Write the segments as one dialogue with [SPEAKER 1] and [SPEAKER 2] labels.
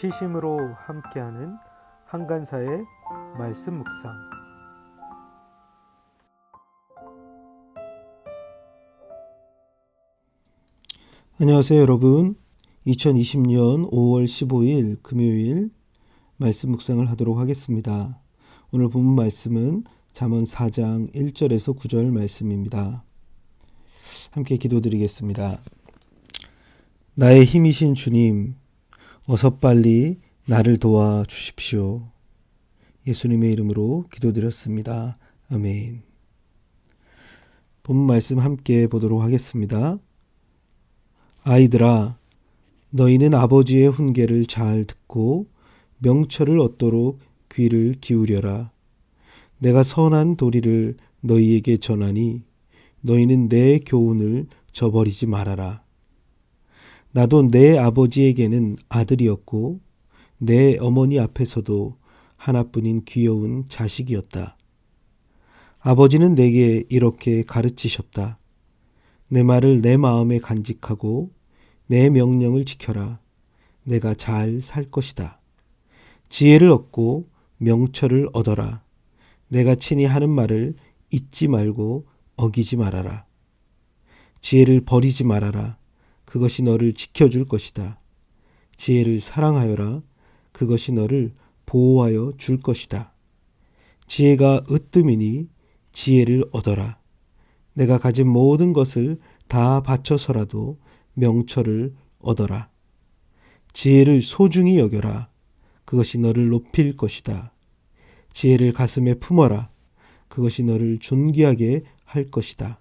[SPEAKER 1] 시심으로 함께하는 한간사의 말씀 묵상. 안녕하세요 여러분. 2020년 5월 15일 금요일 말씀 묵상을 하도록 하겠습니다. 오늘 본문 말씀은 잠언 4장 1절에서 9절 말씀입니다. 함께 기도드리겠습니다. 나의 힘이신 주님, 어서 빨리 나를 도와 주십시오. 예수님의 이름으로 기도드렸습니다. 아멘. 본문 말씀 함께 보도록 하겠습니다. 아이들아, 너희는 아버지의 훈계를 잘 듣고 명철을 얻도록 귀를 기울여라. 내가 선한 도리를 너희에게 전하니 너희는 내 교훈을 저버리지 말아라. 나도 내 아버지에게는 아들이었고 내 어머니 앞에서도 하나뿐인 귀여운 자식이었다. 아버지는 내게 이렇게 가르치셨다. 내 말을 내 마음에 간직하고 내 명령을 지켜라. 내가 잘 살 것이다. 지혜를 얻고 명철을 얻어라. 내가 친히 하는 말을 잊지 말고 어기지 말아라. 지혜를 버리지 말아라. 그것이 너를 지켜줄 것이다. 지혜를 사랑하여라. 그것이 너를 보호하여 줄 것이다. 지혜가 으뜸이니 지혜를 얻어라. 내가 가진 모든 것을 다 바쳐서라도 명철을 얻어라. 지혜를 소중히 여겨라. 그것이 너를 높일 것이다. 지혜를 가슴에 품어라. 그것이 너를 존귀하게 할 것이다.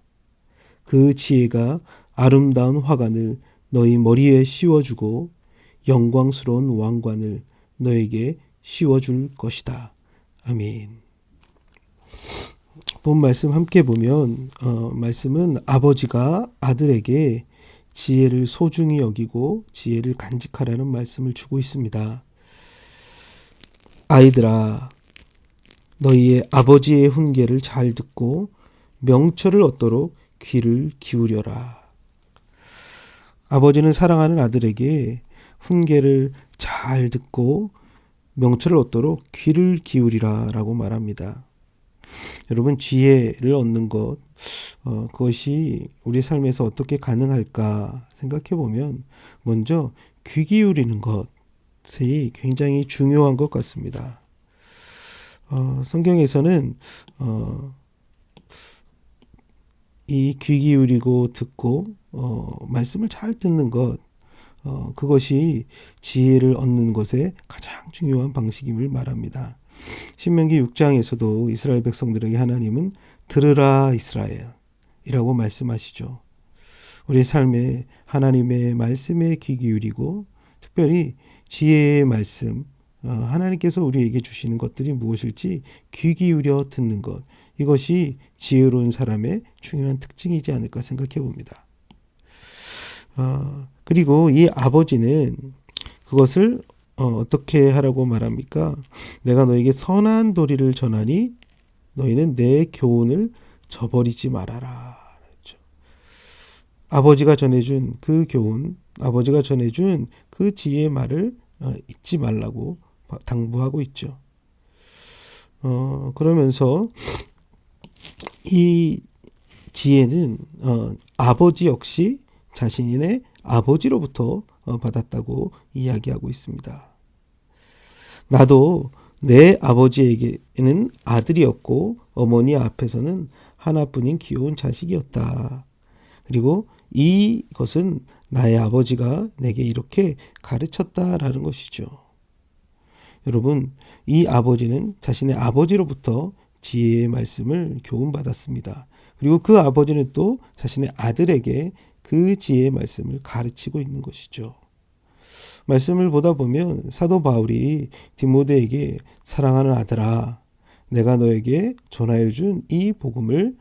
[SPEAKER 1] 그 지혜가 아름다운 화관을 너희 머리에 씌워주고 영광스러운 왕관을 너에게 씌워줄 것이다. 아멘. 본 말씀 함께 보면 말씀은 아버지가 아들에게 지혜를 소중히 여기고 지혜를 간직하라는 말씀을 주고 있습니다. 아이들아, 너희의 아버지의 훈계를 잘 듣고 명철을 얻도록 귀를 기울여라. 아버지는 사랑하는 아들에게 훈계를 잘 듣고 명철을 얻도록 귀를 기울이라 라고 말합니다. 여러분, 지혜를 얻는 것, 그것이 우리 삶에서 어떻게 가능할까 생각해 보면 먼저 귀 기울이는 것이 굉장히 중요한 것 같습니다. 성경에서는 이 귀 기울이고 듣고 말씀을 잘 듣는 것, 그것이 지혜를 얻는 것의 가장 중요한 방식임을 말합니다. 신명기 6장에서도 이스라엘 백성들에게 하나님은 들으라 이스라엘이라고 말씀하시죠. 우리의 삶에 하나님의 말씀에 귀 기울이고 특별히 지혜의 말씀, 하나님께서 우리에게 주시는 것들이 무엇일지 귀 기울여 듣는 것, 이것이 지혜로운 사람의 중요한 특징이지 않을까 생각해 봅니다. 그리고 이 아버지는 그것을 어떻게 하라고 말합니까? 내가 너에게 선한 도리를 전하니 너희는 내 교훈을 저버리지 말아라. 그렇죠? 아버지가 전해준 그 교훈, 아버지가 전해준 그 지혜의 말을 잊지 말라고 당부하고 있죠. 그러면서 이 지혜는 아버지 역시 자신의 아버지로부터 받았다고 이야기하고 있습니다. 나도 내 아버지에게는 아들이었고 어머니 앞에서는 하나뿐인 귀여운 자식이었다. 그리고 이것은 나의 아버지가 내게 이렇게 가르쳤다라는 것이죠. 여러분, 이 아버지는 자신의 아버지로부터 지혜의 말씀을 교훈받았습니다. 그리고 그 아버지는 또 자신의 아들에게 그 지혜의 말씀을 가르치고 있는 것이죠. 말씀을 보다 보면 사도 바울이 디모데에게 사랑하는 아들아, 내가 너에게 전하여 준 이 복음을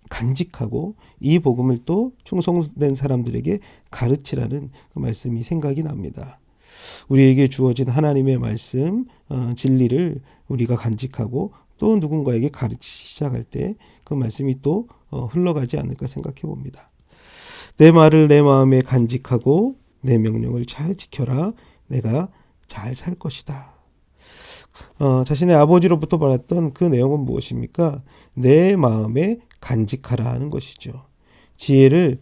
[SPEAKER 1] 간직하고 이 복음을 또 충성된 사람들에게 가르치라는 그 말씀이 생각이 납니다. 우리에게 주어진 하나님의 말씀, 진리를 우리가 간직하고 또 누군가에게 가르치기 시작할 때 그 말씀이 또 흘러가지 않을까 생각해 봅니다. 내 말을 내 마음에 간직하고 내 명령을 잘 지켜라. 내가 잘 살 것이다. 자신의 아버지로부터 받았던 그 내용은 무엇입니까? 내 마음에 간직하라 하는 것이죠. 지혜를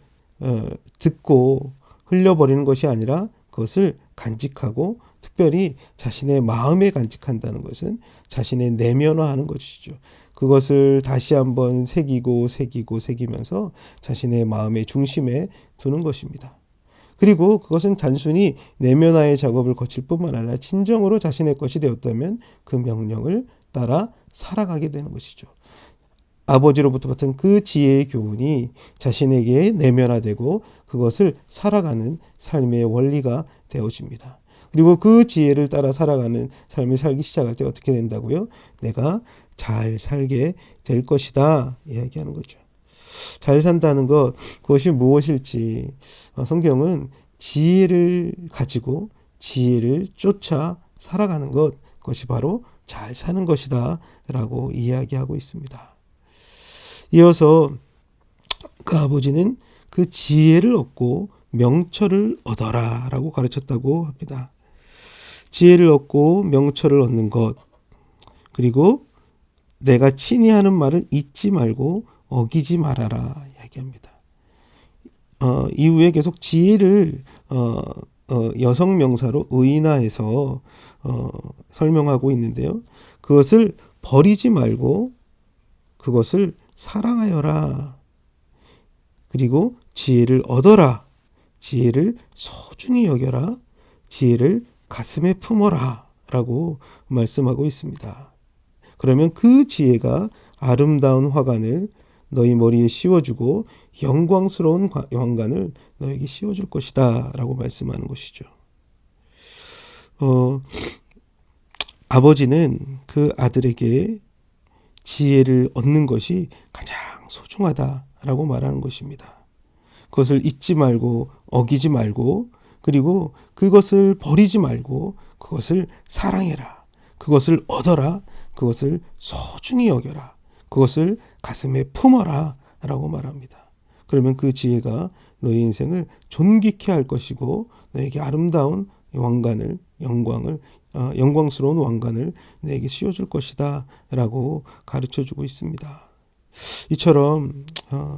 [SPEAKER 1] 듣고 흘려버리는 것이 아니라 그것을 간직하고, 특별히 자신의 마음에 간직한다는 것은 자신의 내면화하는 것이죠. 그것을 다시 한번 새기면서 자신의 마음의 중심에 두는 것입니다. 그리고 그것은 단순히 내면화의 작업을 거칠 뿐만 아니라 진정으로 자신의 것이 되었다면 그 명령을 따라 살아가게 되는 것이죠. 아버지로부터 받은 그 지혜의 교훈이 자신에게 내면화되고 그것을 살아가는 삶의 원리가 되어집니다. 그리고 그 지혜를 따라 살아가는 삶을 살기 시작할 때 어떻게 된다고요? 내가 잘 살게 될 것이다 이야기하는 거죠. 잘 산다는 것, 그것이 무엇일지 성경은 지혜를 가지고 지혜를 쫓아 살아가는 것, 그것이 바로 잘 사는 것이다 라고 이야기하고 있습니다. 이어서 그 아버지는 그 지혜를 얻고 명철을 얻어라 라고 가르쳤다고 합니다. 지혜를 얻고 명철을 얻는 것, 그리고 내가 친히 하는 말을 잊지 말고 어기지 말아라 이야기합니다. 이후에 계속 지혜를 여성 명사로 의인화해서 설명하고 있는데요. 그것을 버리지 말고 그것을 사랑하여라. 그리고 지혜를 얻어라. 지혜를 소중히 여겨라. 지혜를 가슴에 품어라 라고 말씀하고 있습니다. 그러면 그 지혜가 아름다운 화관을 너희 머리에 씌워주고 영광스러운 왕관을 너에게 씌워줄 것이다 라고 말씀하는 것이죠. 아버지는 그 아들에게 지혜를 얻는 것이 가장 소중하다라고 말하는 것입니다. 그것을 잊지 말고 어기지 말고, 그리고 그것을 버리지 말고 그것을 사랑해라. 그것을 얻어라. 그것을 소중히 여겨라. 그것을 가슴에 품어라 라고 말합니다. 그러면 그 지혜가 너의 인생을 존귀케 할 것이고 너에게 아름다운 왕관을, 영광스러운 왕관을 내게 씌워줄 것이다 라고 가르쳐주고 있습니다. 이처럼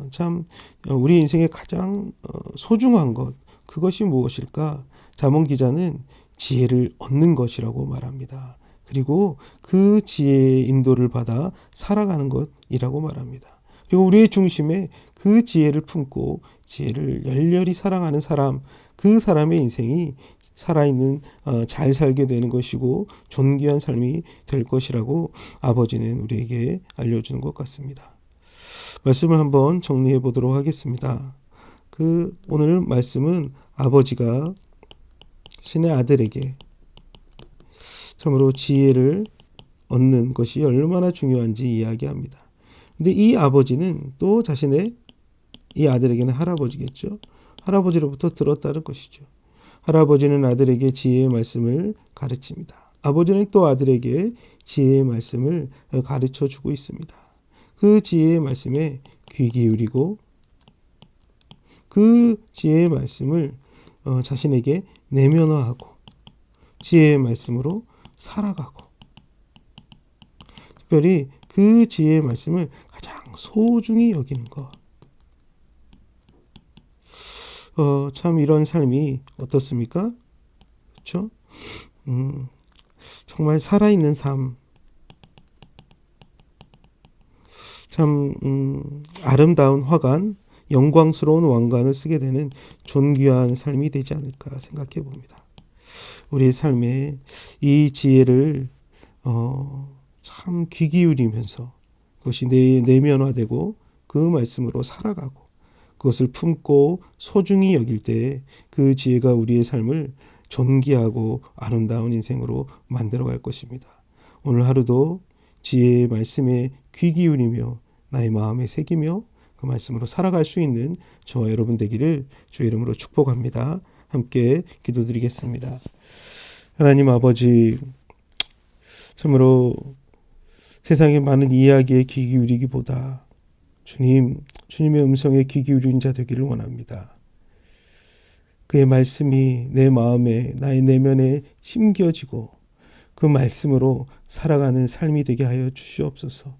[SPEAKER 1] 참 우리 인생의 가장 소중한 것, 그것이 무엇일까? 잠언 기자는 지혜를 얻는 것이라고 말합니다. 그리고 그 지혜의 인도를 받아 살아가는 것이라고 말합니다. 그리고 우리의 중심에 그 지혜를 품고 지혜를 열렬히 사랑하는 사람, 그 사람의 인생이 살아있는, 잘 살게 되는 것이고 존귀한 삶이 될 것이라고 아버지는 우리에게 알려주는 것 같습니다. 말씀을 한번 정리해 보도록 하겠습니다. 오늘 말씀은 아버지가 신의 아들에게 참으로 지혜를 얻는 것이 얼마나 중요한지 이야기합니다. 근데 이 아버지는 또 자신의, 이 아들에게는 할아버지겠죠. 할아버지로부터 들었다는 것이죠. 할아버지는 아들에게 지혜의 말씀을 가르칩니다. 아버지는 또 아들에게 지혜의 말씀을 가르쳐 주고 있습니다. 그 지혜의 말씀에 귀 기울이고 그 지혜의 말씀을 자신에게 내면화하고 지혜의 말씀으로 살아가고, 특별히 그 지혜의 말씀을 가장 소중히 여기는 것. 참 이런 삶이 어떻습니까? 그렇죠? 정말 살아있는 삶, 참 아름다운 화관, 영광스러운 왕관을 쓰게 되는 존귀한 삶이 되지 않을까 생각해 봅니다. 우리의 삶에 이 지혜를 참 귀 기울이면서 그것이 내면화되고 그 말씀으로 살아가고 그것을 품고 소중히 여길 때 그 지혜가 우리의 삶을 존귀하고 아름다운 인생으로 만들어갈 것입니다. 오늘 하루도 지혜의 말씀에 귀 기울이며 나의 마음에 새기며 그 말씀으로 살아갈 수 있는 저와 여러분 되기를 주의 이름으로 축복합니다. 함께 기도드리겠습니다. 하나님 아버지, 참으로 세상의 많은 이야기에 귀 기울이기보다 주님의 음성에 귀 기울인 자 되기를 원합니다. 그의 말씀이 내 마음에, 나의 내면에 심겨지고 그 말씀으로 살아가는 삶이 되게 하여 주시옵소서.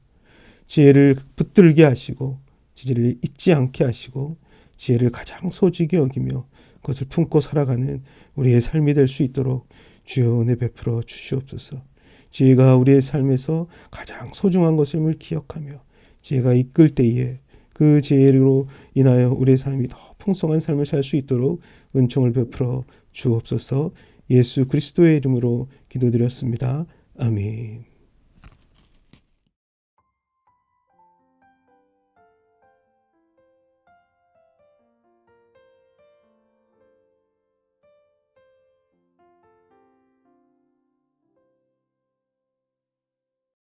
[SPEAKER 1] 지혜를 붙들게 하시고 지혜를 잊지 않게 하시고 지혜를 가장 소중히 여기며 그것을 품고 살아가는 우리의 삶이 될 수 있도록 주여 은혜 베풀어 주시옵소서. 지혜가 우리의 삶에서 가장 소중한 것임을 기억하며 지혜가 이끌 때에 그 지혜로 인하여 우리의 삶이 더 풍성한 삶을 살 수 있도록 은총을 베풀어 주옵소서. 예수 그리스도의 이름으로 기도드렸습니다. 아멘.